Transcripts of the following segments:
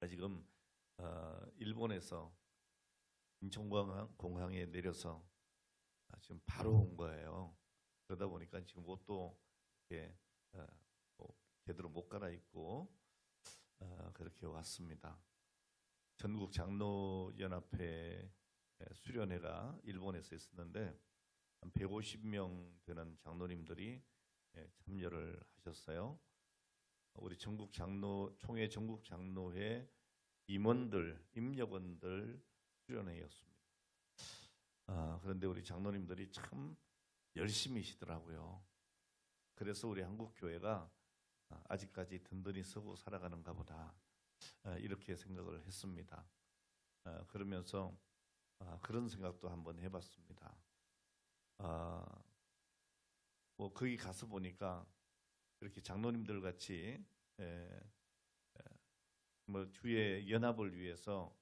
지금 일본에서 인천공항에 내려서 지금 바로 온 거예요. 그러다 보니까 지금 옷도 이렇게 뭐 제대로 못 갈아입고 그렇게 왔습니다. 전국 장로연합회 수련회가 일본에서 있었는데 한 150명 되는 장로님들이 참여를 하셨어요. 우리 총회 전국 장로회 임력원들 수련회였습니다. 그런데 우리 장로님들이 참 열심히시더라고요. 그래서 우리 한국 교회가 아직까지 든든히 서고 살아가는가 보다 이렇게 생각을 했습니다. 그러면서 그런 생각도 한번 해봤습니다. 뭐 거기 가서 보니까 이렇게 장로님들 같이 뭐 주의 연합을 위해서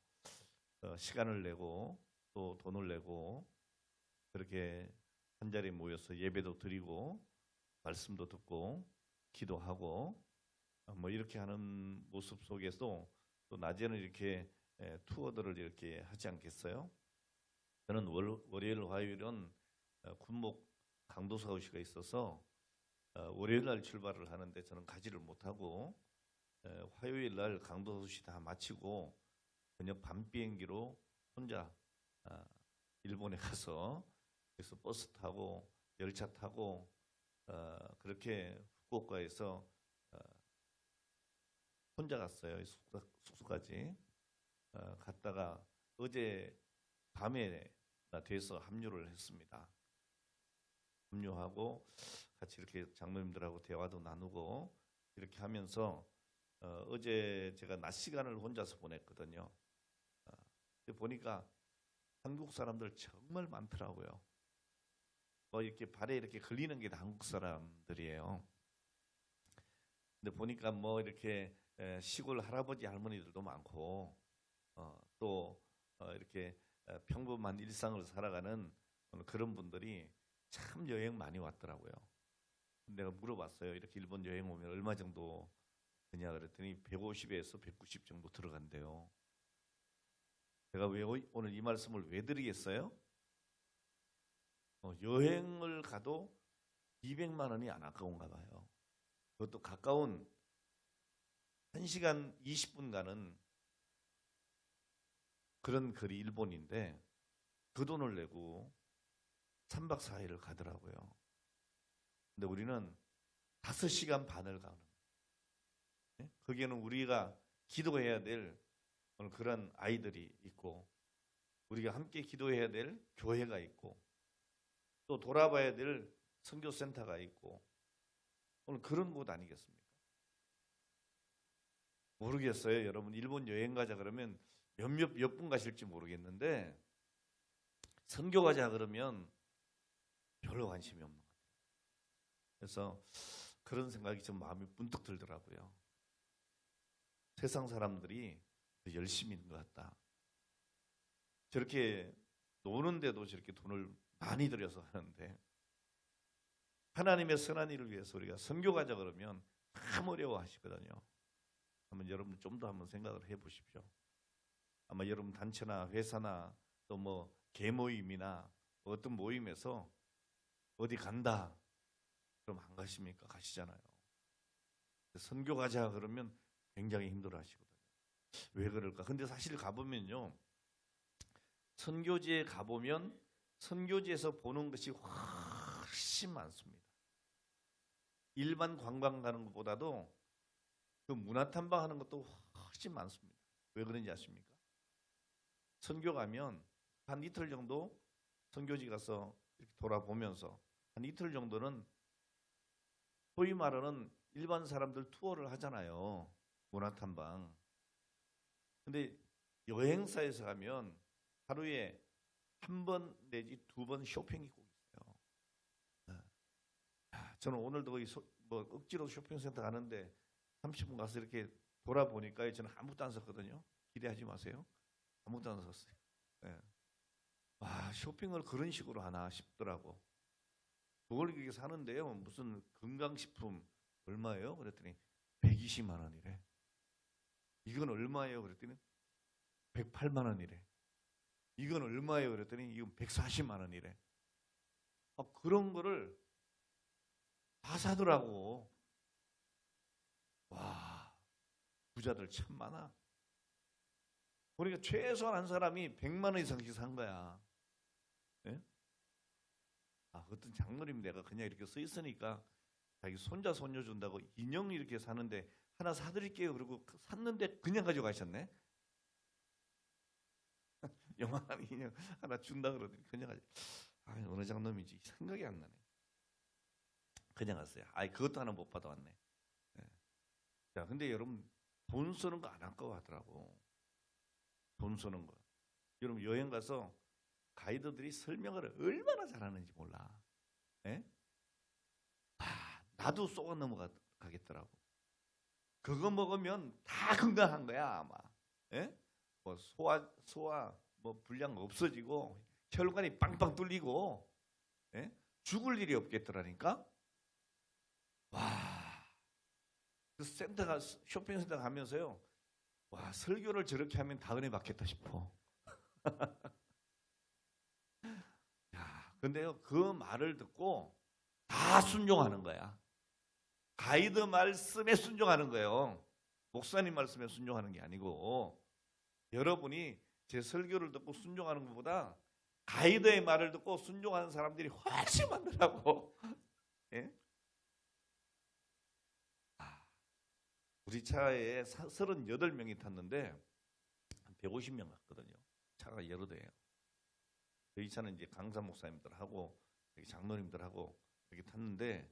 시간을 내고 또 돈을 내고 그렇게 한 자리에 모여서 예배도 드리고 말씀도 듣고 기도하고 뭐 이렇게 하는 모습 속에서 또 낮에는 이렇게 투어들을 이렇게 하지 않겠어요? 저는 월요일, 화요일은 군목 강도사우시가 있어서 월요일 날 출발을 하는데 저는 가지를 못하고 화요일 날 강도사우시 다 마치고 저녁 밤 비행기로 혼자 일본에 가서 그래서 버스 타고 열차 타고 그렇게 후쿠오카에서 혼자 갔어요. 숙소까지 갔다가 어제 밤에 돼서 합류를 했습니다. 합류하고 같이 이렇게 장로님들하고 대화도 나누고 이렇게 하면서 어제 제가 낮 시간을 혼자서 보냈거든요. 보니까 한국 사람들 정말 많더라고요. 뭐 이렇게 발에 이렇게 걸리는 게 다 한국 사람들이에요. 근데 보니까 뭐 이렇게 시골 할아버지 할머니들도 많고 또 이렇게 평범한 일상을 살아가는 그런 분들이 참 여행 많이 왔더라고요. 내가 물어봤어요. 이렇게 일본 여행 오면 얼마 정도 드냐 그랬더니 150에서 190 정도 들어간대요. 제가 왜 오늘 이 말씀을 왜 드리겠어요? 여행을 가도 200만 원이 안 아까운가 봐요. 그것도 가까운 1시간 20분 가는 그런 거리 일본인데 그 돈을 내고 3박 4일을 가더라고요. 근데 우리는 5시간 반을 가는 거예요. 거기에는 우리가 기도해야 될 그런 아이들이 있고 우리가 함께 기도해야 될 교회가 있고 또 돌아봐야 될 선교센터가 있고 오늘 그런 곳 아니겠습니까? 모르겠어요. 여러분 일본 여행 가자 그러면 몇 분 가실지 모르겠는데 선교 가자 그러면 별로 관심이 없는 것 같아요. 그래서 그런 생각이 좀 마음이 문득 들더라고요. 세상 사람들이 더 열심히 있는 것 같다. 저렇게 노는데도 저렇게 돈을 많이 들여서 하는데 하나님의 선한 일을 위해서 우리가 선교 가자 그러면 참 어려워하시거든요. 한번 여러분 좀 더 한번 생각을 해보십시오. 아마 여러분 단체나 회사나 또 뭐 개모임이나 어떤 모임에서 어디 간다 그럼 안 가십니까? 가시잖아요. 선교 가자 그러면 굉장히 힘들어 하시거든요. 왜 그럴까? 근데 사실 가보면요. 선교지에 가보면 선교지에서 보는 것이 훨씬 많습니다. 일반 관광 가는 것보다도 그 문화 탐방하는 것도 훨씬 많습니다. 왜 그런지 아십니까? 선교 가면 한 이틀 정도 선교지 가서 이렇게 돌아보면서 한 이틀 정도는 소위 말하는 일반 사람들 투어를 하잖아요. 문화 탐방. 근데 여행사에서 가면 하루에 한 번 내지 2번 쇼핑이 꼭 있어요. 저는 오늘도 뭐 억지로 쇼핑센터 가는데 30분 가서 이렇게 돌아보니까 저는 아무것도 안 샀거든요. 기대하지 마세요. 아무것도 안 샀어요. 네. 와, 쇼핑을 그런 식으로 하나 싶더라고. 그걸 이렇게 사는데요. 무슨 건강식품 얼마예요? 그랬더니 120만 원이래. 이건 얼마예요? 그랬더니 108만 원이래. 이건 얼마예요? 그랬더니 이건 140만 원이래. 그런 거를 다 사더라고. 와, 부자들 참 많아. 그러니까 최소한 한 사람이 100만 원 이상씩 산 거야. 예? 어떤 장로님 내가 그냥 이렇게 써 있으니까 자기 손자 손녀 준다고 인형 이렇게 사는데 하나 사드릴게요. 그리고 샀는데 그냥 가져가셨네. 요만한 인형 하나 준다 그러더니 그냥 가져. 어느 장로님인지 생각이 안 나네. 그냥 갔어요. 그것도 하나 못 받아왔네. 예. 자, 근데 여러분 돈 쓰는 거 안 아까워하더라고. 돈 쓰는 거. 여러분 여행 가서 가이드들이 설명을 얼마나 잘하는지 몰라. 예? 나도 쏘아 넘어가겠더라고. 그거 먹으면 다 건강한 거야 아마. 예? 뭐 소화 뭐 불량 없어지고 혈관이 빵빵 뚫리고, 예? 죽을 일이 없겠더라니까. 와, 그 쇼핑센터 가면서요. 와, 설교를 저렇게 하면 다 은혜 받겠다 싶어. 야, 근데요 그 말을 듣고 다 순종하는 거야. 가이드 말씀에 순종하는 거예요. 목사님 말씀에 순종하는 게 아니고, 여러분이 제 설교를 듣고 순종하는 것보다 가이드의 말을 듣고 순종하는 사람들이 훨씬 많더라고. 예? 우리 차에 38명이 탔는데 한 150명 갔거든요. 차가 여러 대예요. 저희 차는 이제 강사 목사님들하고 장로님들하고 이렇게 탔는데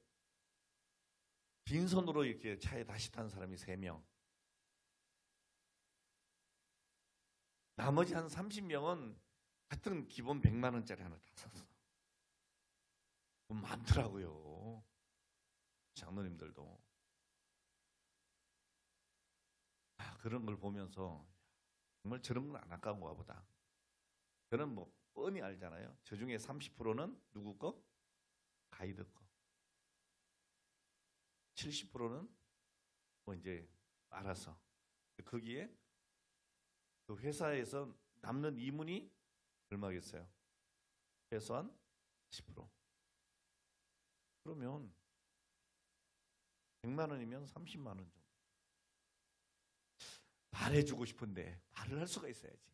빈손으로 이렇게 차에 다시 탄 사람이 3명. 나머지 한 30명은 하여튼 기본 100만 원짜리 하나 다 샀어. 많더라고요. 장로님들도. 그런 걸 보면서 정말 저런 건 안 아까운가 보다. 저는 뭐 뻔히 알잖아요. 저 중에 30%는 누구 거? 가이드 거. 70%는 뭐 이제 알아서. 거기에 그 회사에서 남는 이문이 얼마겠어요? 최소한 10%. 그러면 100만 원이면 30만 원 정도. 말해주고 싶은데 말을 할 수가 있어야지.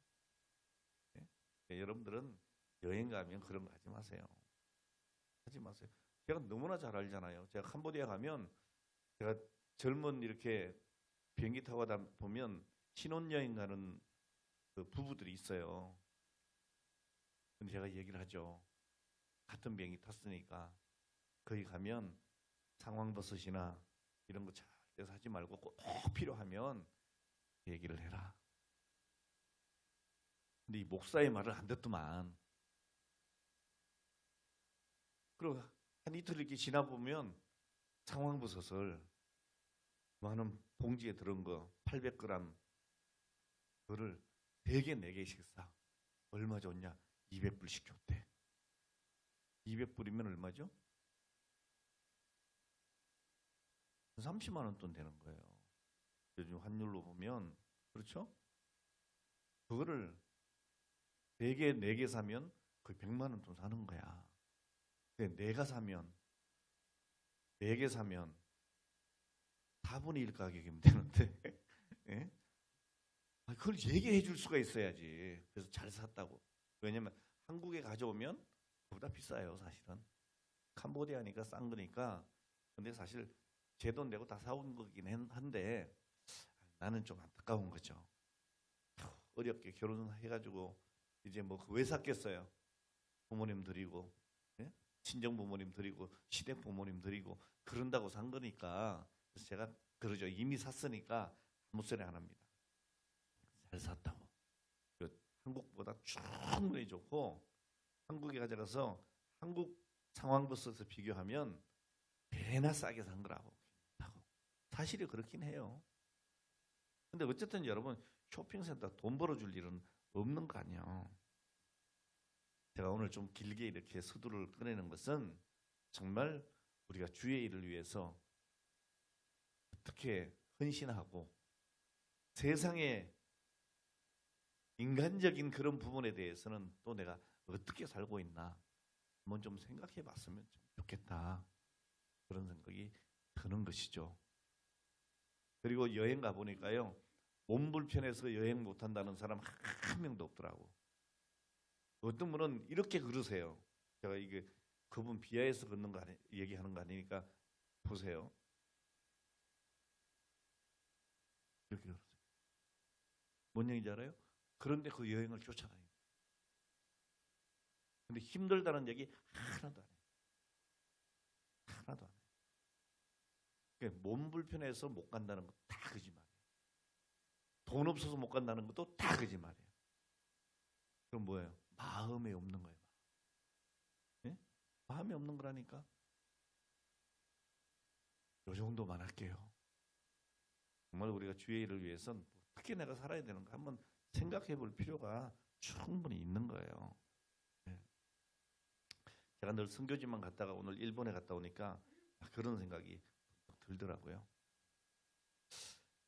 네? 여러분들은 여행 가면 그런 거 하지 마세요. 하지 마세요. 제가 너무나 잘 알잖아요. 제가 캄보디아 가면 제가 젊은 이렇게 비행기 타고 가다 보면 신혼여행 가는 그 부부들이 있어요. 근데 제가 얘기를 하죠. 같은 비행기 탔으니까 거기 가면 상황버섯이나 이런 거 절대 사지 말고 꼭 필요하면 얘기를 해라. 근데 이 목사의 말을 안 듣더만. 그리고 한 이틀 이렇게 지나보면 상황버섯을 많은 봉지에 들은 거 800g 그거를 3개 4개씩 사. 얼마 줬냐? 200불씩 줬대. 200불이면 얼마죠? 30만 원 돈 되는 거예요. 요즘 환율로 보면. 그렇죠? 그거를 4개 4개 사면 거의 100만 원 돈 사는 거야. 근데 내가 사면 4개 사면 4분의 1 가격이면 되는데 예? 그걸 얘기해 줄 수가 있어야지. 그래서 잘 샀다고. 왜냐면 한국에 가져오면 그보다 비싸요 사실은. 캄보디아니까 싼 거니까. 근데 사실 제 돈 내고 다 사온 거긴 한데 나는 좀 안타까운 거죠. 어렵게 결혼해가지고 이제 뭐 왜 샀겠어요. 부모님 드리고, 예? 친정 부모님 드리고, 시댁 부모님 드리고 그런다고 산 거니까. 그래서 제가 그러죠. 이미 샀으니까 아무 소리 안 합니다. 잘 샀다고. 한국보다 충분히 좋고, 한국에 가져가서 한국 상황버섯에 비교하면 배나 싸게 산 거라고. 사실이 그렇긴 해요. 근데 어쨌든 여러분 쇼핑센터 돈 벌어줄 일은 없는 거 아니에요. 제가 오늘 좀 길게 이렇게 서두를 꺼내는 것은 정말 우리가 주의 일을 위해서 어떻게 헌신하고 세상의 인간적인 그런 부분에 대해서는 또 내가 어떻게 살고 있나 한번 좀 생각해 봤으면 좀 좋겠다. 그런 생각이 드는 것이죠. 그리고 여행 가보니까요. 몸 불편해서 여행 못한다는 사람 한 명도 없더라고. 어떤 분은 이렇게 그러세요. 제가 이게 그분 비하해서 걷는 거 아니, 얘기하는 거 아니니까 보세요. 이렇게 그러세요. 뭔 얘기인지 알아요? 그런데 그 여행을 쫓아다니고. 근데 힘들다는 얘기 하나도 안 해요. 하나도 안 해요. 그러니까 몸 불편해서 못 간다는 거 다 거짓말이에요. 돈 없어서 못 간다는 것도 다 거짓말이에요. 그럼 뭐예요? 마음에 없는 거예요. 예? 마음에 없는 거라니까. 요 정도만 할게요. 정말 우리가 주의 일을 위해서는 어떻게 내가 살아야 되는가 한번 생각해 볼 필요가 충분히 있는 거예요. 예. 제가 늘 선교지만 갔다가 오늘 일본에 갔다 오니까 그런 생각이 들더라고요.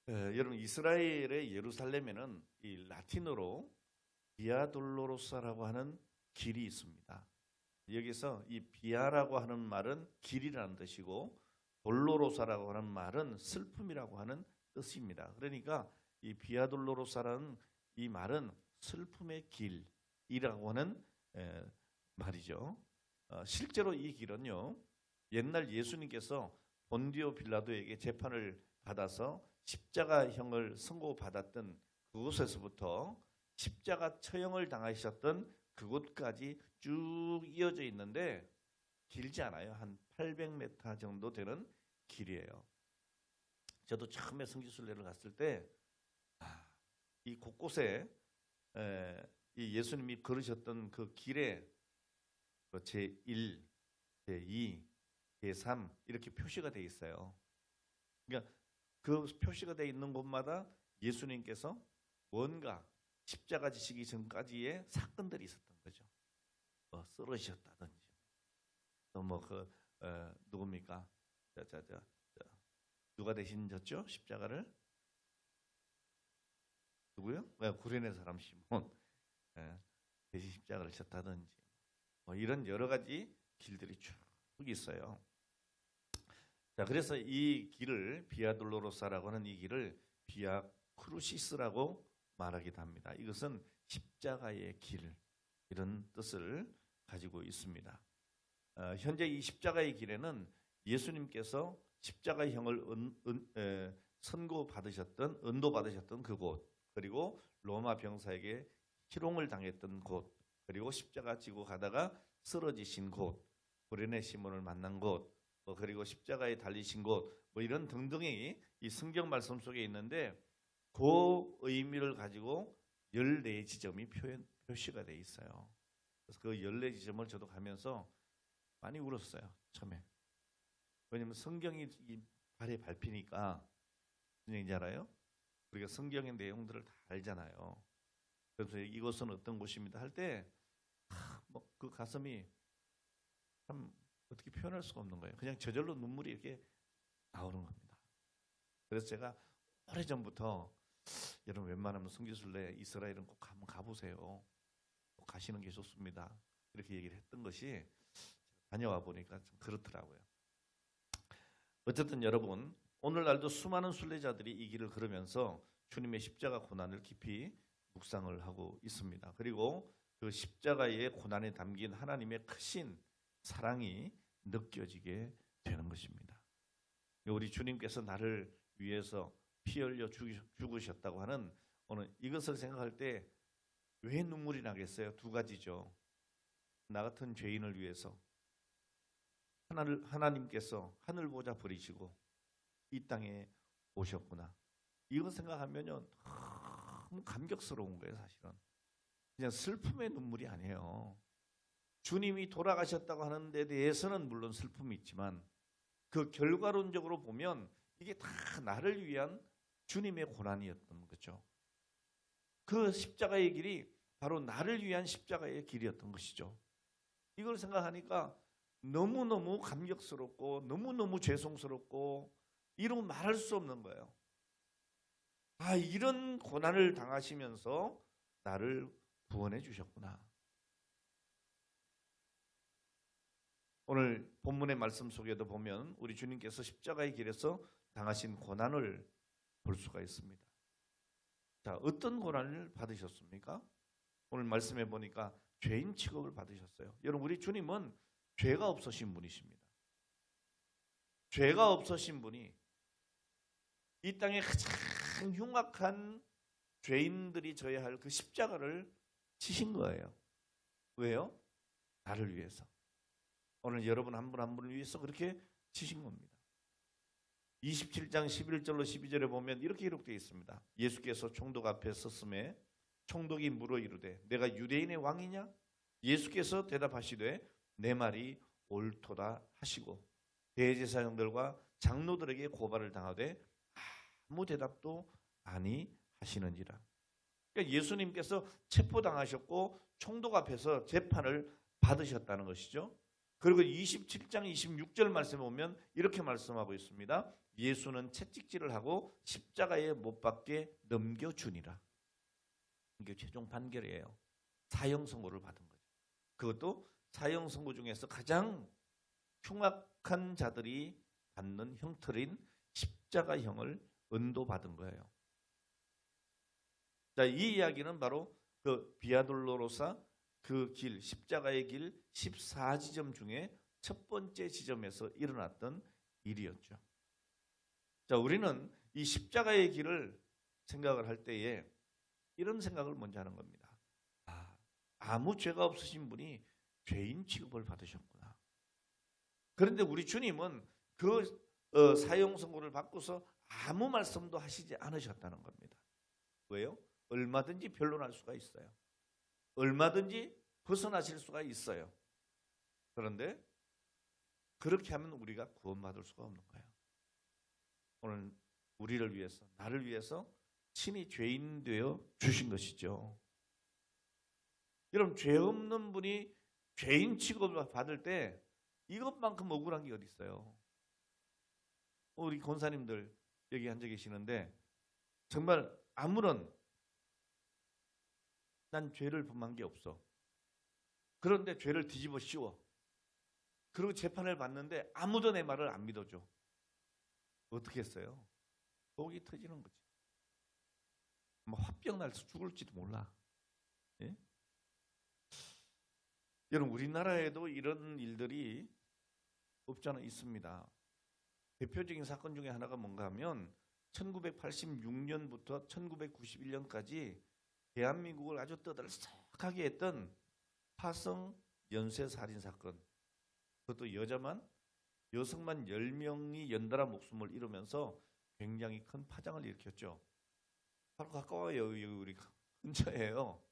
여러분 이스라엘의 예루살렘에는 이 라틴어로 비아 돌로로사라고 하는 길이 있습니다. 여기서 이 비아라고 하는 말은 길이라는 뜻이고 돌로로사라고 하는 말은 슬픔이라고 하는 뜻입니다. 그러니까 이 비아 돌로로사라는 이 말은 슬픔의 길이라고 하는 말이죠. 실제로 이 길은요. 옛날 예수님께서 본디오 빌라도에게 재판을 받아서 십자가형을 선고받았던 그곳에서부터 십자가 처형을 당하셨던 그곳까지 쭉 이어져 있는데 길지 않아요. 한 800m 정도 되는 길이에요. 저도 처음에 성지순례를 갔을 때 이 곳곳에 이 예수님이 걸으셨던 그 길에 제1, 제2, 제3 이렇게 표시가 돼 있어요. 그러니까 그 표시가 돼 있는 곳마다 예수님께서 뭔가 십자가 지시기 전까지의 사건들이 있었던 거죠. 쓰러지셨다든지, 또 누굽니까? 누가 대신 졌죠? 십자가를? 누구요? 구레네 사람 시몬 대신 십자가를 졌다든지 이런 여러 가지 길들이 쭉 있어요. 자, 그래서 이 길을 비아돌로로사라고 하는 이 길을 비아 크루시스라고 말하기도 합니다. 이것은 십자가의 길 이런 뜻을 가지고 있습니다. 현재 이 십자가의 길에는 예수님께서 십자가형을 선고받으셨던 은도받으셨던 그곳 그리고 로마 병사에게 희롱을 당했던 곳 그리고 십자가 지고 가다가 쓰러지신 곳 구레네 시몬을 만난 곳 그리고 십자가에 달리신 곳 이런 등등이 이 성경 말씀 속에 있는데 그 의미를 가지고 14지점이 표시가 돼 있어요. 그래서 그 14지점을 저도 가면서 많이 울었어요. 처음에. 왜냐하면 성경이 이 발에 밟히니까 무슨 얘기인지 알아요? 우리가 성경의 내용들을 다 알잖아요. 그래서 이것은 어떤 곳입니다 할 때 그 가슴이 참 어떻게 표현할 수가 없는 거예요. 그냥 저절로 눈물이 이렇게 나오는 겁니다. 그래서 제가 오래전부터 여러분 웬만하면 성지순례 이스라엘은 꼭 한번 가보세요. 꼭 가시는 게 좋습니다. 이렇게 얘기를 했던 것이 다녀와 보니까 좀 그렇더라고요. 어쨌든 여러분 오늘날도 수많은 순례자들이 이 길을 걸으면서 주님의 십자가 고난을 깊이 묵상을 하고 있습니다. 그리고 그 십자가의 고난에 담긴 하나님의 크신 사랑이 느껴지게 되는 것입니다. 우리 주님께서 나를 위해서 피 흘려 죽으셨다고 하는 오늘 이것을 생각할 때 왜 눈물이 나겠어요? 두 가지죠. 나 같은 죄인을 위해서 하나님께서 하늘 보좌 버리시고 이 땅에 오셨구나. 이거 생각하면요 너무 감격스러운 거예요. 사실은 그냥 슬픔의 눈물이 아니에요. 주님이 돌아가셨다고 하는 데 대해서는 물론 슬픔이 있지만 그 결과론적으로 보면 이게 다 나를 위한 주님의 고난이었던 거죠. 그 십자가의 길이 바로 나를 위한 십자가의 길이었던 것이죠. 이걸 생각하니까 너무너무 감격스럽고 너무너무 죄송스럽고 이런 말할 수 없는 거예요. 아, 이런 고난을 당하시면서 나를 구원해 주셨구나. 오늘 본문의 말씀 속에도 보면 우리 주님께서 십자가의 길에서 당하신 고난을 볼 수가 있습니다. 자, 어떤 고난을 받으셨습니까? 오늘 말씀해 보니까 죄인 취급을 받으셨어요. 여러분, 우리 주님은 죄가 없으신 분이십니다. 죄가 없으신 분이 이 땅에 가장 흉악한 죄인들이 져야 할 그 십자가를 지신 거예요. 왜요? 나를 위해서. 오늘 여러분 한 분 한 분을 위해서 그렇게 지신 겁니다. 27장 11절로 12절에 보면 이렇게 기록되어 있습니다. 예수께서 총독 앞에 섰음에 총독이 물어 이르되 내가 유대인의 왕이냐? 예수께서 대답하시되 내 말이 옳도다 하시고 대제사장들과 장로들에게 고발을 당하되 아무 대답도 아니하시는지라. 그러니까 예수님께서 체포당하셨고 총독 앞에서 재판을 받으셨다는 것이죠. 그리고 27장 26절 말씀에 보면 이렇게 말씀하고 있습니다. 예수는 채찍질을 하고 십자가에 못 박게 넘겨주니라. 이게 최종 판결이에요. 사형 선고를 받은 거죠. 그것도 사형 선고 중에서 가장 흉악한 자들이 받는 형틀인 십자가형을 은도받은 거예요. 자, 이 이야기는 바로 그 비아돌로로사 그 길, 십자가의 길 14지점 중에 첫 번째 지점에서 일어났던 일이었죠. 자, 우리는 이 십자가의 길을 생각을 할 때에 이런 생각을 먼저 하는 겁니다. 아무 죄가 없으신 분이 죄인 취급을 받으셨구나. 그런데 우리 주님은 그 사형 선고를 받고서 아무 말씀도 하시지 않으셨다는 겁니다. 왜요? 얼마든지 변론할 수가 있어요. 얼마든지 벗어나실 수가 있어요. 그런데 그렇게 하면 우리가 구원받을 수가 없는 거예요. 오늘 우리를 위해서, 나를 위해서 친히 죄인 되어 주신 것이죠. 여러분, 죄 없는 분이 죄인 취급을 받을 때 이것만큼 억울한 게 어디 있어요? 우리 권사님들 여기 앉아 계시는데 정말 아무런 난 죄를 범한 게 없어. 그런데 죄를 뒤집어 씌워. 그리고 재판을 받는데 아무도 내 말을 안 믿어줘. 어떻게 했어요? 속이 터지는 거지. 화병 나서 죽을지도 몰라. 예? 여러분, 우리나라에도 이런 일들이 없잖아 있습니다. 대표적인 사건 중에 하나가 뭔가 하면 1986년부터 1991년까지 대한민국을 아주 떠들썩하게 했던 화성 연쇄살인 사건. 그것도 여성만 10명이 연달아 목숨을 잃으면서 굉장히 큰 파장을 일으켰죠. 바로 가까워요. 여기 우리 근처예요.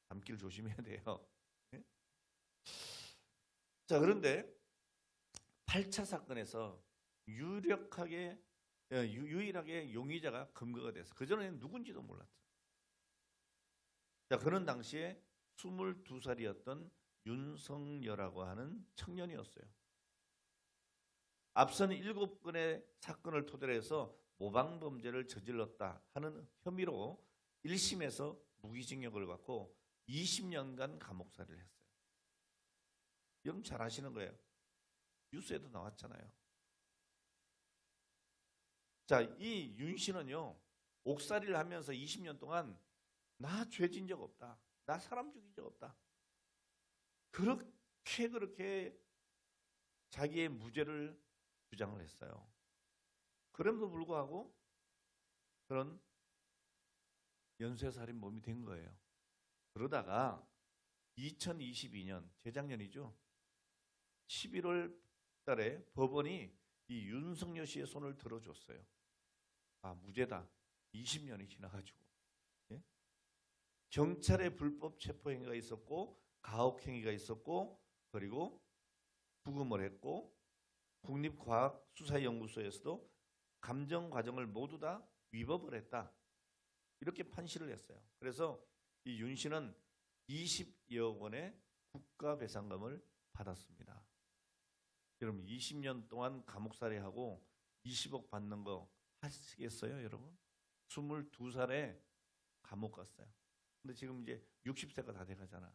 밤길 조심해야 돼요. 네? 자, 그런데 8차 사건에서 유일하게 용의자가 검거가 돼서 그전에는 누군지도 몰랐어요. 자, 그런 당시에 22살이었던 윤석열이라고 하는 청년이었어요. 앞선 7건의 사건을 토대로 해서 모방범죄를 저질렀다 하는 혐의로 1심에서 무기징역을 받고 20년간 감옥살이를 했어요. 여러분 잘 아시는 거예요. 뉴스에도 나왔잖아요. 자, 이 윤 씨는요, 옥살이를 하면서 20년 동안 나 죄진 적 없다. 나 사람 죽인 적 없다. 그렇게 자기의 무죄를 주장을 했어요. 그럼에도 불구하고 그런 연쇄살인범이 된 거예요. 그러다가 2022년, 재작년이죠. 11월 달에 법원이 이 윤석열 씨의 손을 들어줬어요. 무죄다. 20년이 지나가지고. 예? 경찰의 불법 체포행위가 있었고 가혹행위가 있었고 그리고 부검을 했고 국립과학수사연구소에서도 감정과정을 모두 다 위법을 했다. 이렇게 판시를 했어요. 그래서 이 윤 씨는 20여 원의 국가배상금을 받았습니다. 여러분 20년 동안 감옥살이하고 20억 받는 거 하시겠어요, 여러분? 22살에 감옥 갔어요. 근데 지금 이제 60세가 다 돼가잖아.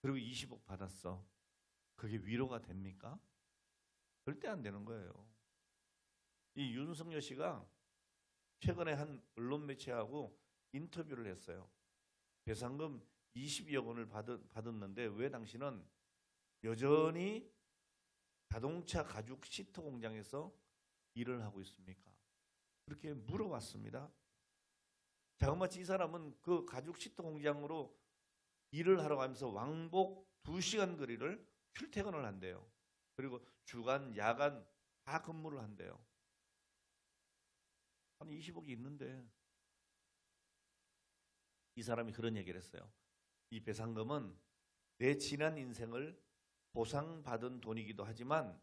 그리고 20억 받았어. 그게 위로가 됩니까? 절대 안 되는 거예요. 이 윤석열 씨가 최근에 한 언론 매체하고 인터뷰를 했어요. 배상금 22억 원을 받았는데 왜 당신은 여전히 자동차 가죽 시트 공장에서 일을 하고 있습니까? 그렇게 물어봤습니다. 자그마치 이 사람은 그 가죽 시트 공장으로 일을 하러 가면서 왕복 2시간 거리를 출퇴근을 한대요. 그리고 주간, 야간 다 근무를 한대요. 한 20억이 있는데 이 사람이 그런 얘기를 했어요. 이 배상금은 내 지난 인생을 보상받은 돈이기도 하지만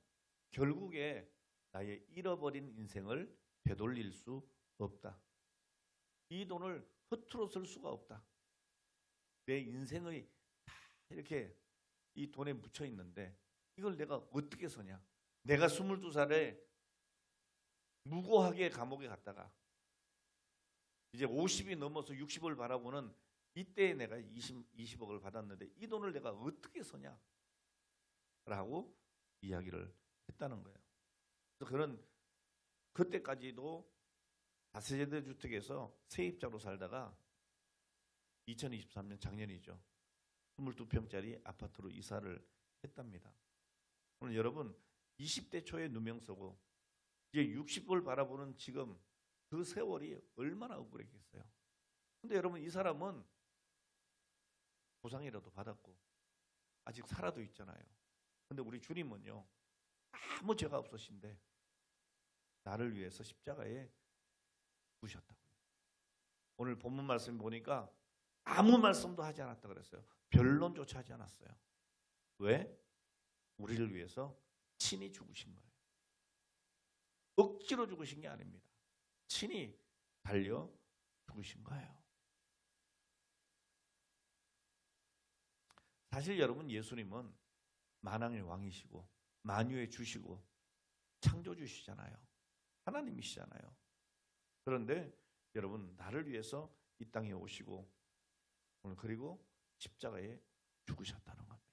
결국에 나의 잃어버린 인생을 되돌릴 수 없다. 이 돈을 허투루 쓸 수가 없다. 내 인생의 다 이렇게 이 돈에 묻혀 있는데 이걸 내가 어떻게 써냐. 내가 22살에 무고하게 감옥에 갔다가 이제 50이 넘어서 60을 바라보는 이때 내가 20억을 받았는데 이 돈을 내가 어떻게 써냐 라고 이야기를 했다는 거예요. 그래서 그는 그때까지도 다세대 주택에서 세입자로 살다가 2023년 작년이죠. 22평짜리 아파트로 이사를 했답니다. 오늘 여러분 20대 초에 누명 쓰고 이제 60을 바라보는 지금 그 세월이 얼마나 억울했겠어요. 근데 여러분 이 사람은 보상이라도 받았고 아직 살아도 있잖아요. 근데 우리 주님은요 아무 죄가 없으신데 나를 위해서 십자가에 죽으셨다고요. 오늘 본문 말씀 보니까 아무 말씀도 하지 않았다 그랬어요. 변론조차 하지 않았어요. 왜? 우리를 위해서 친히 죽으신 거예요. 억지로 죽으신 게 아닙니다. 친히 달려 죽으신 거예요. 사실 여러분 예수님은 만왕의 왕이시고 만유의 주시고 창조주시잖아요. 하나님이시잖아요. 그런데 여러분 나를 위해서 이 땅에 오시고 오늘 그리고 십자가에 죽으셨다는 겁니다.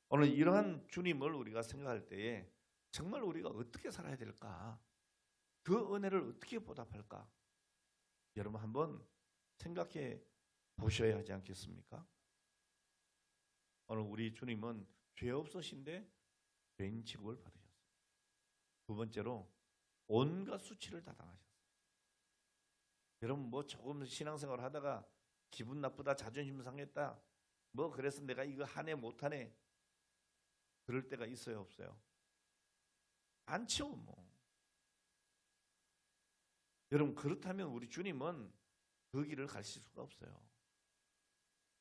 오늘 이러한 주님을 우리가 생각할 때에 정말 우리가 어떻게 살아야 될까? 그 은혜를 어떻게 보답할까? 여러분 한번 생각해 보셔야 하지 않겠습니까? 오늘 우리 주님은 죄 없으신데 죄인 취급을 받으셨어요. 두 번째로 온갖 수치를 다 당하셨어요. 여러분 뭐 조금 신앙생활 하다가 기분 나쁘다, 자존심 상했다, 뭐 그래서 내가 이거 하네 못하네 그럴 때가 있어요, 없어요? 많죠, 뭐. 여러분 그렇다면 우리 주님은 그 길을 가실 수가 없어요.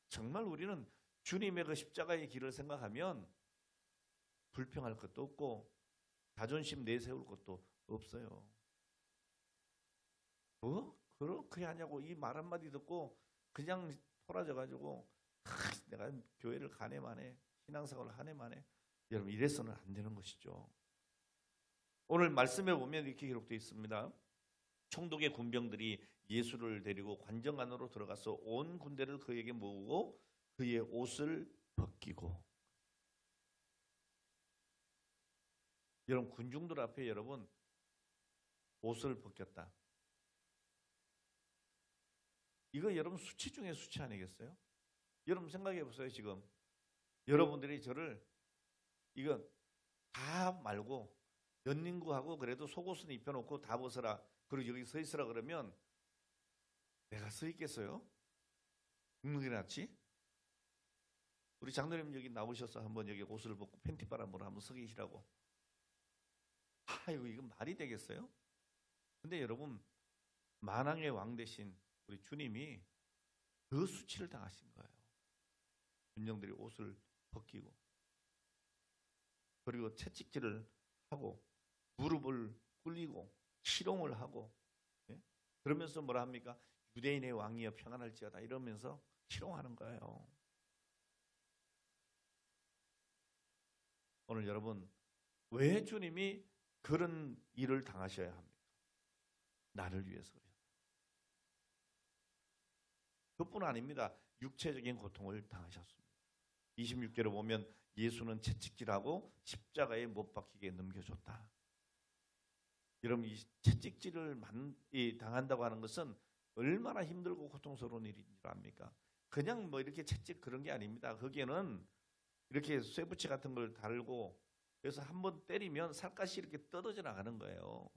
정말 우리는 주님의 그 십자가의 길을 생각하면 불평할 것도 없고 자존심 내세울 것도 없어요. 뭐 그렇게 하냐고 이 말 한마디 듣고 그냥 토라져가지고 내가 교회를 가네 마네 신앙생활을 하네 마네 여러분 이래서는 안 되는 것이죠. 오늘 말씀에 보면 이렇게 기록되어 있습니다. 총독의 군병들이 예수를 데리고 관정 안으로 들어가서 온 군대를 그에게 모으고 그의 옷을 벗기고. 여러분 군중들 앞에 여러분 옷을 벗겼다. 이거 여러분 수치 중에 수치 아니겠어요? 여러분 생각해 보세요. 지금 여러분들이 저를 이거 다 말고 연민구하고 그래도 속옷은 입혀놓고 다 벗어라. 그리고 여기 서 있으라 그러면 내가 서 있겠어요? 죽는 게 낫지? 우리 장로님 여기 나오셔서 한번 여기 옷을 벗고 팬티바람으로 한번 서 계시라고. 아이고 이건 말이 되겠어요? 근데 여러분 만왕의 왕 대신 우리 주님이 그 수치를 당하신 거예요. 군정들이 옷을 벗기고 그리고 채찍질을 하고 무릎을 꿇리고 희롱을 하고 그러면서 뭐라 합니까? 유대인의 왕이여 평안할지어다 이러면서 희롱하는 거예요. 오늘 여러분 왜 주님이 그런 일을 당하셔야 합니까? 나를 위해서 그래요. 그뿐 아닙니다. 육체적인 고통을 당하셨습니다. 26절에 보면 예수는 채찍질하고 십자가에 못 박히게 넘겨줬다. 여러분, 이 채찍질을 당한다고 하는 것은 얼마나 힘들고 고통스러운 일인 줄 압니까? 그냥 뭐 이렇게 채찍 그런 게 아닙니다. 거기에는 이렇게 쇠붙이 같은 걸 달고 그래서 한번 때리면 살갗이 이렇게 떨어져 나가는 거예요.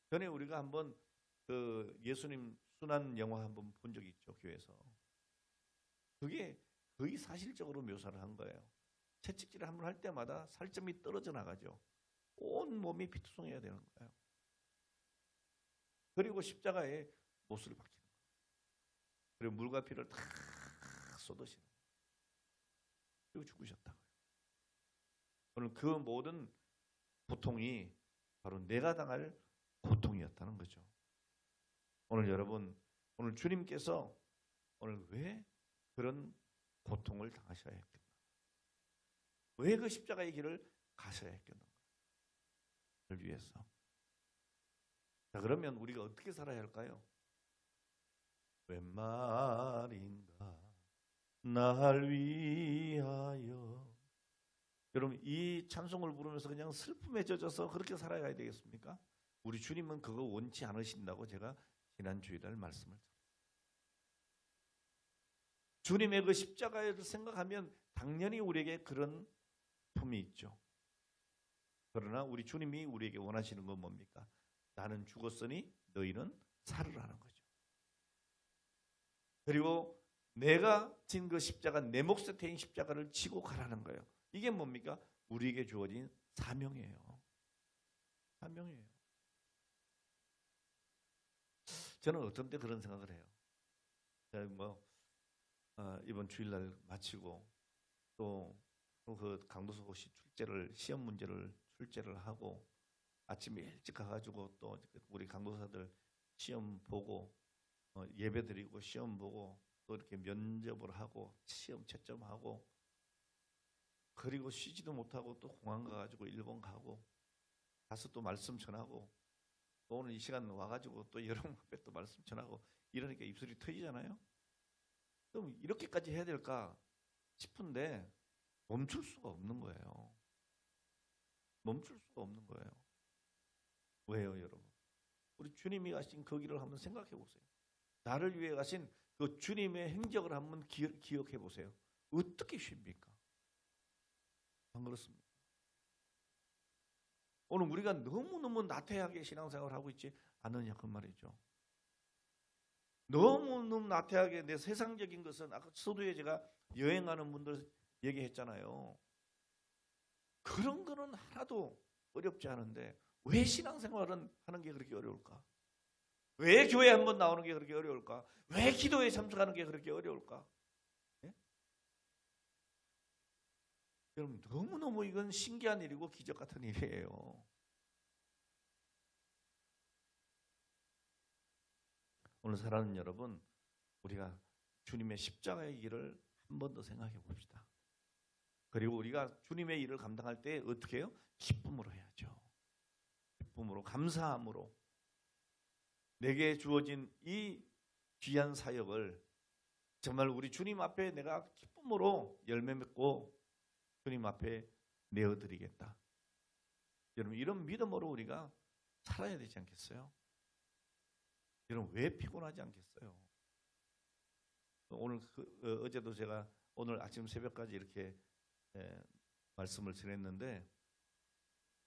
전에 우리가 한번 그 예수님 순환 영화 한번 본 적이 있죠, 교회에서. 그게 거의 사실적으로 묘사를 한 거예요. 채찍질을 한번 할 때마다 살점이 떨어져 나가죠. 온 몸이 피투성해야 되는 거예요. 그리고 십자가에 못을 박히는 거예요. 그리고 물과 피를 다 쏟으시는 거예요. 그리고 죽으셨다고요. 오늘 그 모든 고통이 바로 내가 당할 고통이었다는 거죠. 오늘 여러분, 오늘 주님께서 오늘 왜 그런 고통을 당하셔야 했겠나? 왜 그 십자가의 길을 가셔야 했겠는가? 를 위해서. 자, 그러면 우리가 어떻게 살아야 할까요? 웬 말인가 날 위하여. 여러분, 이 찬송을 부르면서 그냥 슬픔에 젖어서 그렇게 살아가야 되겠습니까? 우리 주님은 그거 원치 않으신다고 제가 지난 주일날 말씀을 드렸습니다. 주님의 그 십자가를 생각하면 당연히 우리에게 그런 품이 있죠. 그러나 우리 주님이 우리에게 원하시는 건 뭡니까? 나는 죽었으니 너희는 살으라는 거죠. 그리고 내가 진 그 십자가, 내 몫에 태인 십자가를 지고 가라는 거예요. 이게 뭡니까? 우리에게 주어진 사명이에요. 사명이에요. 저는 어떤 때 그런 생각을 해요. 이번 주일날 마치고 또 그 강도서고시 시험 문제를 출제를 하고 아침에 일찍 가가지고 또 우리 강도사들 시험 보고 예배 드리고 시험 보고 또 이렇게 면접을 하고 시험 채점하고 그리고 쉬지도 못하고 또 공항 가가지고 일본 가고 가서 또 말씀 전하고 또 오늘 이 시간 와가지고 또 여러분 앞에 또 말씀 전하고 이러니까 입술이 터지잖아요. 그럼 이렇게까지 해야 될까 싶은데 멈출 수가 없는 거예요. 멈출 수가 없는 거예요. 왜요, 여러분? 우리 주님이 가신 그 길을 한번 생각해 보세요. 나를 위해 가신 그 주님의 행적을 한번 기억해 보세요. 어떻게 쉽니까? 안 그렇습니까? 오늘 우리가 너무너무 나태하게 신앙생활을 하고 있지 않느냐 그 말이죠. 너무너무 나태하게 내 세상적인 것은 아까 서두에 제가 여행하는 분들 얘기했잖아요. 그런 거는 하나도 어렵지 않은데 왜 신앙생활은 하는 게 그렇게 어려울까? 왜 교회 한번 나오는 게 그렇게 어려울까? 왜 기도에 참석하는 게 그렇게 어려울까? 예? 여러분 너무너무 이건 신기한 일이고 기적 같은 일이에요. 오늘 사랑하는 여러분, 우리가 주님의 십자가의 길을 한 번 더 생각해 봅시다. 그리고 우리가 주님의 일을 감당할 때 어떻게 해요? 기쁨으로 해야죠. 기쁨으로, 감사함으로 내게 주어진 이 귀한 사역을 정말 우리 주님 앞에 내가 기쁨으로 열매 맺고 주님 앞에 내어드리겠다. 여러분 이런 믿음으로 우리가 살아야 되지 않겠어요? 여러분 왜 피곤하지 않겠어요? 오늘 어제도 제가 오늘 아침 새벽까지 이렇게 말씀을 전했는데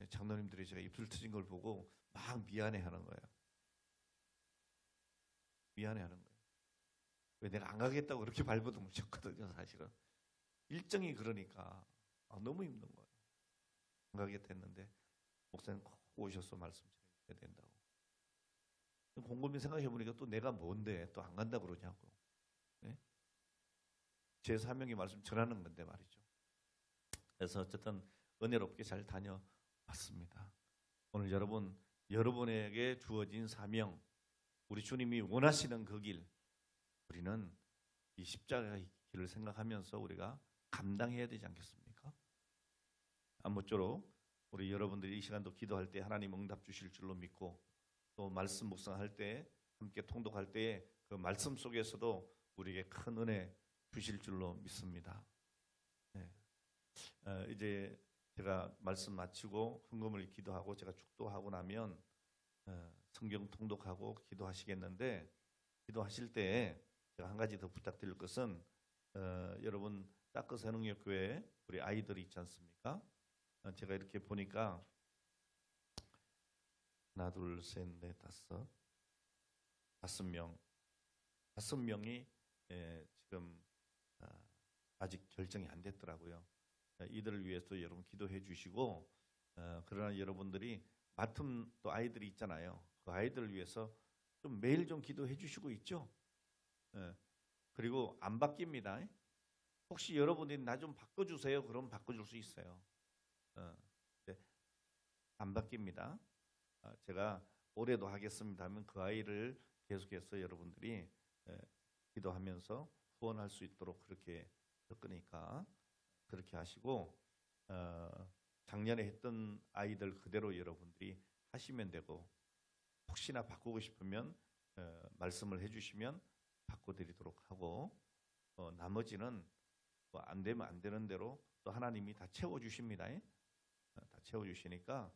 장로님들이 제가 입술 트진 걸 보고 막 미안해하는 거예요. 미안해하는 거예요. 왜 내가 안 가겠다고 그렇게 발버둥을 쳤거든요. 사실은 일정이 그러니까 너무 힘든 거예요. 안 가겠다 했는데 목사님 꼭 오셔서 말씀 전해야 된다고. 곰곰이 생각해 보니까 또 내가 뭔데 또 안 간다 그러냐고. 네? 제 사명이 말씀 전하는 건데 말이죠. 그래서 어쨌든 은혜롭게 잘 다녀왔습니다. 오늘 여러분에게 주어진 사명, 우리 주님이 원하시는 그 길, 우리는 이 십자가의 길을 생각하면서 우리가 감당해야 되지 않겠습니까? 아무쪼록 우리 여러분들이 이 시간도 기도할 때 하나님 응답 주실 줄로 믿고 또 말씀 묵상할 때 함께 통독할 때에 그 말씀 속에서도 우리에게 큰 은혜 주실 줄로 믿습니다. 네. 이제 제가 말씀 마치고 헌금을 기도하고 제가 축도하고 나면 성경 통독하고 기도하시겠는데, 기도하실 때 제가 한 가지 더 부탁드릴 것은 여러분 따끄스 새능력교회 우리 아이들이 있지 않습니까? 제가 이렇게 보니까 하나 둘 셋 넷 다섯 명이 지금 아직 결정이 안 됐더라고요. 이들을 위해서 여러분 기도해 주시고, 그러나 여러분들이 맡은 또 아이들이 있잖아요. 그 아이들을 위해서 좀 매일 좀 기도해 주시고 있죠. 그리고 안 바뀝니다. 혹시 여러분이 나 좀 바꿔주세요. 그럼 바꿔줄 수 있어요. 안 바뀝니다. 제가 올해도 하겠습니다 하면 그 아이를 계속해서 여러분들이 기도하면서 후원할 수 있도록 그렇게 할 거니까 그렇게 하시고, 작년에 했던 아이들 그대로 여러분들이 하시면 되고, 혹시나 바꾸고 싶으면 말씀을 해주시면 바꿔드리도록 하고, 나머지는 뭐 안 되면 안 되는 대로 또 하나님이 다 채워주십니다. 다 채워주시니까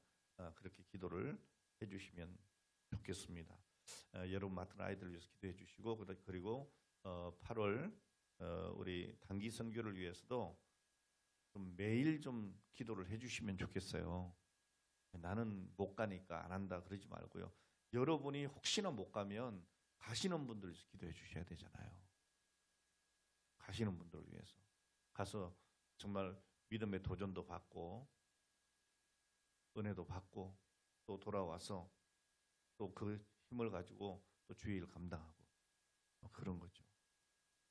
그렇게 기도를 해주시면 좋겠습니다. 여러분 맡은 아이들 위해서 기도해 주시고, 그리고 8월 우리 단기 선교를 위해서도 좀 매일 좀 기도를 해주시면 좋겠어요. 나는 못 가니까 안 한다 그러지 말고요. 여러분이 혹시나 못 가면 가시는 분들 위해서 기도해 주셔야 되잖아요. 가시는 분들을 위해서 가서 정말 믿음의 도전도 받고 은혜도 받고 또 돌아와서 또 그 힘을 가지고 또 주의 일 감당하고 그런 거죠.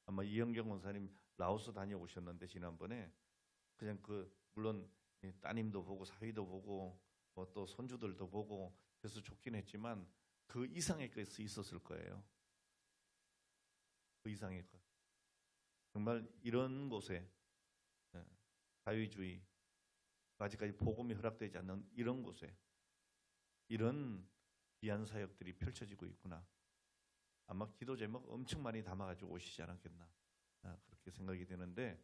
아마 이영경 원사님 라오스 다녀오셨는데 지난번에 그냥 물론 따님도 보고 사위도 보고 뭐 또 손주들도 보고 그래서 좋긴 했지만 그 이상의 것이 있었을 거예요. 그 이상의 것. 정말 이런 곳에 자유주의 아직까지 복음이 허락되지 않는 이런 곳에 이런 귀한 사역들이 펼쳐지고 있구나. 아마 기도 제목 엄청 많이 담아가지고 오시지 않았겠나 그렇게 생각이 되는데,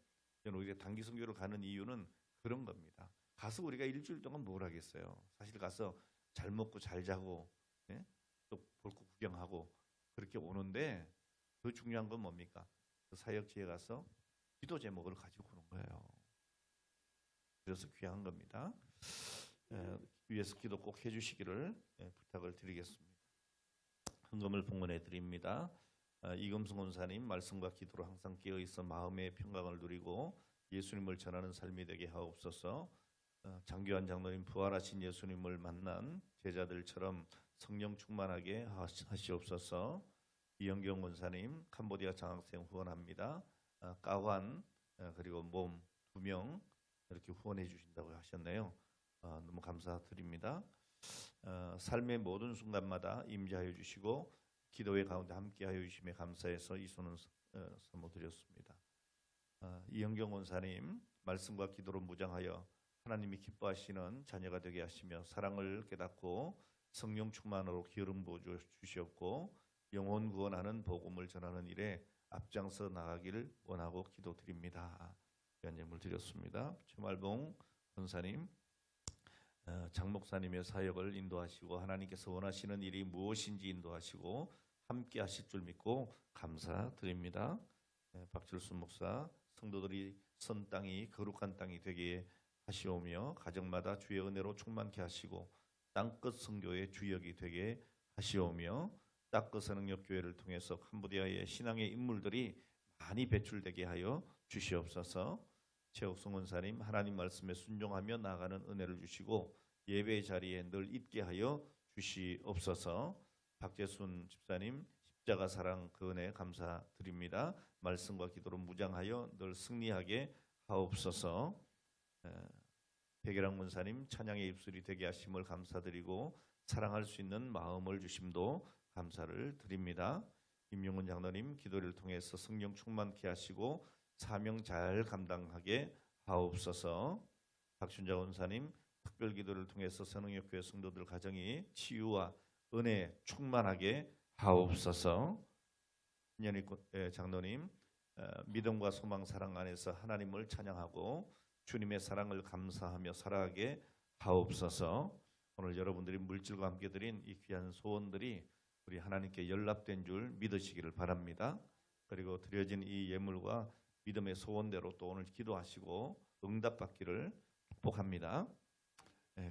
우리가 단기 선교를 가는 이유는 그런 겁니다. 가서 우리가 일주일 동안 뭘 하겠어요. 사실 가서 잘 먹고 잘 자고 또 볼 거 구경하고 그렇게 오는데, 더 중요한 건 뭡니까? 그 사역지에 가서 기도 제목을 가지고 오는 거예요. 그래서 귀한 겁니다. 위에서 기도 꼭 해주시기를 부탁을 드리겠습니다. 헌금을 봉헌해 드립니다. 이금승 원사님 말씀과 기도로 항상 깨어있어 마음의 평강을 누리고 예수님을 전하는 삶이 되게 하옵소서. 장교환 장로님 부활하신 예수님을 만난 제자들처럼 성령 충만하게 하시옵소서. 이영경 원사님 캄보디아 장학생 후원합니다. 까환 그리고 몸 2명 이렇게 후원해 주신다고 하셨네요. 너무 감사드립니다. 삶의 모든 순간마다 임재하여 주시고 기도의 가운데 함께하여 주심에 감사해서 이 손을 선모드렸습니다. 이영경 원사님 말씀과 기도로 무장하여 하나님이 기뻐하시는 자녀가 되게 하시며 사랑을 깨닫고 성령 충만으로 기름 부어 주시옵고 영혼 구원하는 복음을 전하는 일에 앞장서 나가기를 원하고 기도드립니다. 연예물 드렸습니다. 최말봉 권사님 장 목사님의 사역을 인도하시고 하나님께서 원하시는 일이 무엇인지 인도하시고 함께 하실 줄 믿고 감사드립니다. 박철순 목사 성도들이 선 땅이 거룩한 땅이 되게 하시오며 가정마다 주의 은혜로 충만케 하시고 땅끝 선교의 주역이 되게 하시오며 따끄스 새능력교회를 통해서 캄보디아의 신앙의 인물들이 많이 배출되게 하여 주시옵소서. 최옥성 원사님 하나님 말씀에 순종하며 나아가는 은혜를 주시고 예배의 자리에 늘 있게 하여 주시옵소서. 박재순 집사님 십자가 사랑 그 은혜 감사드립니다. 말씀과 기도로 무장하여 늘 승리하게 하옵소서. 백예랑 문사님 찬양의 입술이 되게 하심을 감사드리고 사랑할 수 있는 마음을 주심도 감사를 드립니다. 임용훈 장로님 기도를 통해서 성령 충만케 하시고 사명 잘 감당하게 하옵소서. 박춘자 원사님 특별 기도를 통해서 선흥역교회 성도들 가정이 치유와 은혜 충만하게 하옵소서. 신현희 장로님, 믿음과 소망 사랑 안에서 하나님을 찬양하고 주님의 사랑을 감사하며 살아가게 하옵소서. 오늘 여러분들이 물질과 함께 드린 이 귀한 소원들이 우리 하나님께 연락된 줄 믿으시기를 바랍니다. 그리고 드려진 이 예물과 믿음의 소원대로 또 오늘 기도하시고 응답받기를 축복합니다.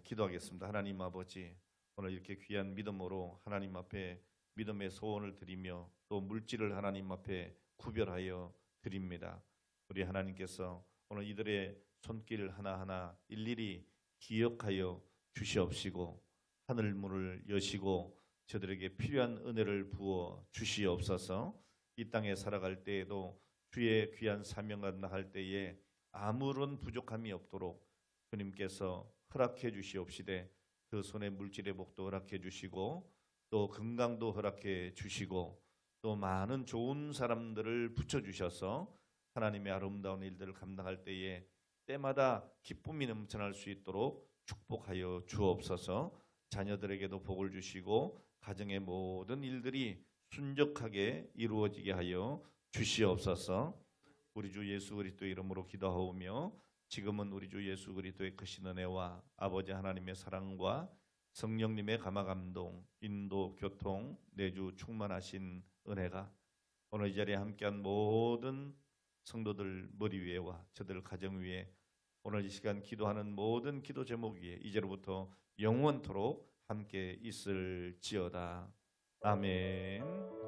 기도하겠습니다. 하나님 아버지, 오늘 이렇게 귀한 믿음으로 하나님 앞에 믿음의 소원을 드리며 또 물질을 하나님 앞에 구별하여 드립니다. 우리 하나님께서 오늘 이들의 손길 하나하나 일일이 기억하여 주시옵시고 하늘문을 여시고 저들에게 필요한 은혜를 부어 주시옵소서. 이 땅에 살아갈 때에도 주의 귀한 사명을 나갈 때에 아무런 부족함이 없도록 주님께서 허락해 주시옵시되 그 손에 물질의 복도 허락해 주시고 또 건강도 허락해 주시고 또 많은 좋은 사람들을 붙여주셔서 하나님의 아름다운 일들을 감당할 때에 때마다 기쁨이 넘쳐날 수 있도록 축복하여 주옵소서. 자녀들에게도 복을 주시고 가정의 모든 일들이 순적하게 이루어지게 하여 주시옵소서. 우리 주 예수 그리스도의 이름으로 기도하오며 지금은 우리 주 예수 그리스도의 크신 은혜와 아버지 하나님의 사랑과 성령님의 감화감동, 인도, 교통, 내주 충만하신 은혜가 오늘 이 자리에 함께한 모든 성도들 머리 위에와 저들 가정 위에 오늘 이 시간 기도하는 모든 기도 제목 위에 이제로부터 영원토록 함께 있을지어다. 아멘.